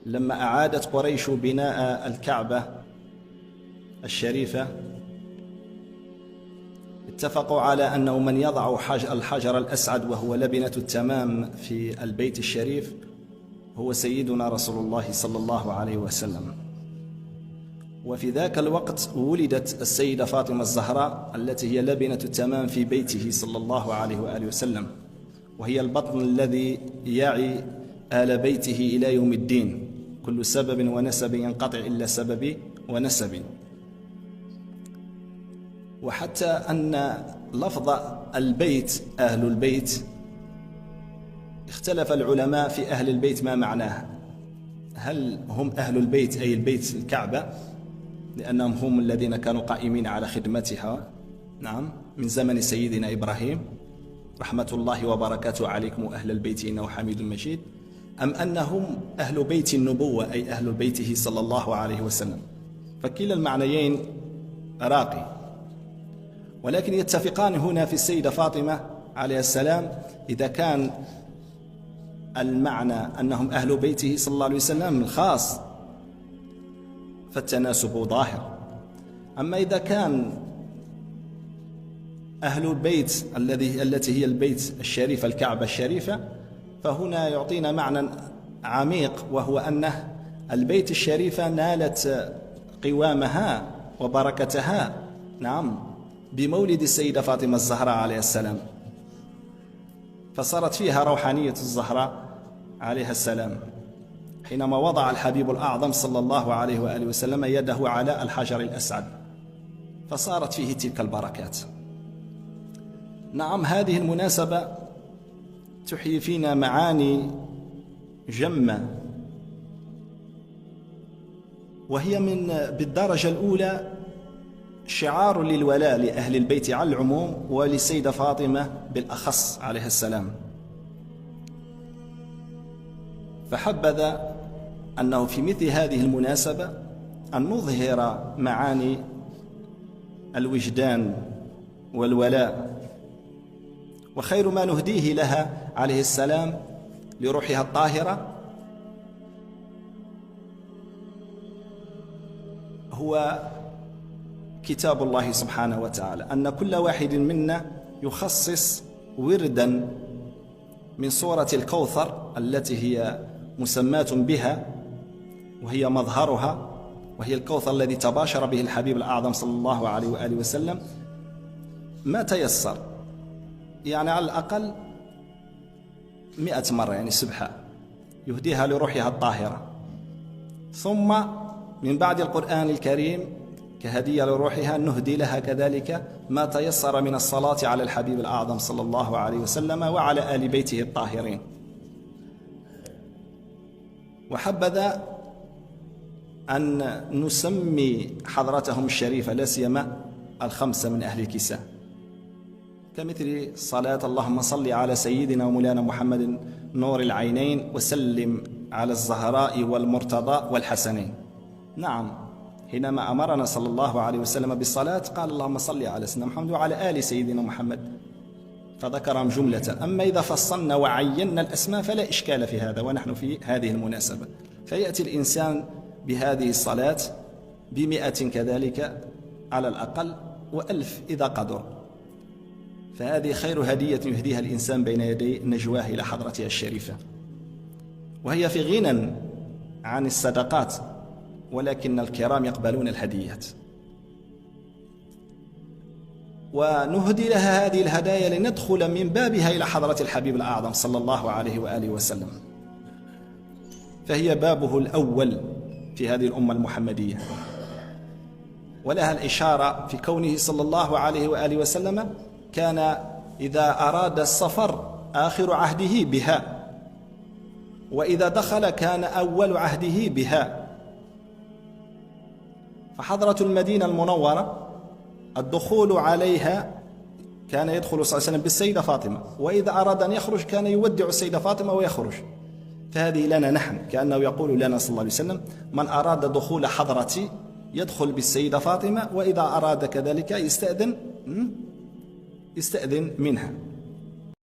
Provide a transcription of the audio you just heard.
لما أعادت قريش بناء الكعبة الشريفة اتفقوا على أنه من يضع الحجر الأسعد وهو لبنة التمام في البيت الشريف هو سيدنا رسول الله صلى الله عليه وسلم. وفي ذاك الوقت ولدت السيدة فاطمة الزهراء التي هي لبنة التمام في بيته صلى الله عليه وآله وسلم، وهي البطن الذي يعي آل بيته إلى يوم الدين، كل سبب ونسب ينقطع إلا سبب ونسب. وحتى أن لفظ البيت أهل البيت اختلف العلماء في أهل البيت ما معناه، هل هم أهل البيت أي البيت الكعبة لأنهم هم الذين كانوا قائمين على خدمتها، نعم، من زمن سيدنا إبراهيم رحمة الله وبركاته عليكم أهل البيت إنه حميد مجيد، أم أنهم أهل بيت النبوة أي أهل بيته صلى الله عليه وسلم؟ فكلا المعنيين راقي، ولكن يتفقان هنا في السيدة فاطمة عليه السلام. إذا كان المعنى أنهم أهل بيته صلى الله عليه وسلم الخاص فالتناسب ظاهر، أما إذا كان أهل البيت التي هي البيت الشريف الكعبة الشريفة فهنا يعطينا معنى عميق، وهو أنه البيت الشريفة نالت قوامها وبركتها، نعم، بمولد السيدة فاطمة الزهراء عليه السلام، فصارت فيها روحانية الزهراء عليها السلام حينما وضع الحبيب الأعظم صلى الله عليه وآله وسلم يده على الحجر الأسعد، فصارت فيه تلك البركات. نعم، هذه المناسبة تحيي فينا معاني جمة، وهي بالدرجة الأولى شعار للولاء لأهل البيت على العموم وللسيدة فاطمة بالأخص عليها السلام. فحبذا أنه في مثل هذه المناسبة أن نظهر معاني الوجدان والولاء، وخير ما نهديه لها عليه السلام لروحها الطاهرة هو كتاب الله سبحانه وتعالى، أن كل واحد منا يخصص وردا من سورة الكوثر التي هي مسماة بها وهي مظهرها، وهي الكوثر الذي تباشر به الحبيب الأعظم صلى الله عليه وآله وسلم، ما تيسر، يعني على الأقل 100 مرة، يعني سبحة يهديها لروحها الطاهرة. ثم من بعد القرآن الكريم كهدية لروحها نهدي لها كذلك ما تيسر من الصلاة على الحبيب الأعظم صلى الله عليه وسلم وعلى آل بيته الطاهرين. وحبذا أن نسمي حضرتهم الشريفة لا سيما الخمسة من أهل الكساء، كمثل صلاة اللهم صل على سيدنا ومولانا محمد نور العينين وسلم على الزهراء والمرتضى والحسنين. نعم، حينما أمرنا صلى الله عليه وسلم بالصلاة قال اللهم صل على سيدنا محمد وعلى آل سيدنا محمد، فذكرهم جملة. أما إذا فصلنا وعينا الأسماء فلا إشكال في هذا، ونحن في هذه المناسبة فيأتي الإنسان بهذه الصلاة 100 كذلك على الأقل، و1000 إذا قدر، فهذه خير هدية يهديها الإنسان بين يدي نجواه إلى حضرتها الشريفة، وهي في غنى عن الصدقات، ولكن الكرام يقبلون الهديات. ونهدي لها هذه الهدايا لندخل من بابها إلى حضرة الحبيب الأعظم صلى الله عليه وآله وسلم، فهي بابه الأول في هذه الأمة المحمدية، ولها الإشارة في كونه صلى الله عليه وآله وسلم كان إذا أراد السفر آخر عهده بها، وإذا دخل كان أول عهده بها. فحضرة المدينة المنورة الدخول عليها كان يدخل صلى الله عليه وسلم بالسيدة فاطمة، وإذا أراد أن يخرج كان يودع السيدة فاطمة ويخرج. فهذه لنا نحن، كأنه يقول لنا صلى الله عليه وسلم من أراد دخول حضرتي يدخل بالسيدة فاطمة، وإذا أراد كذلك يستأذن منها.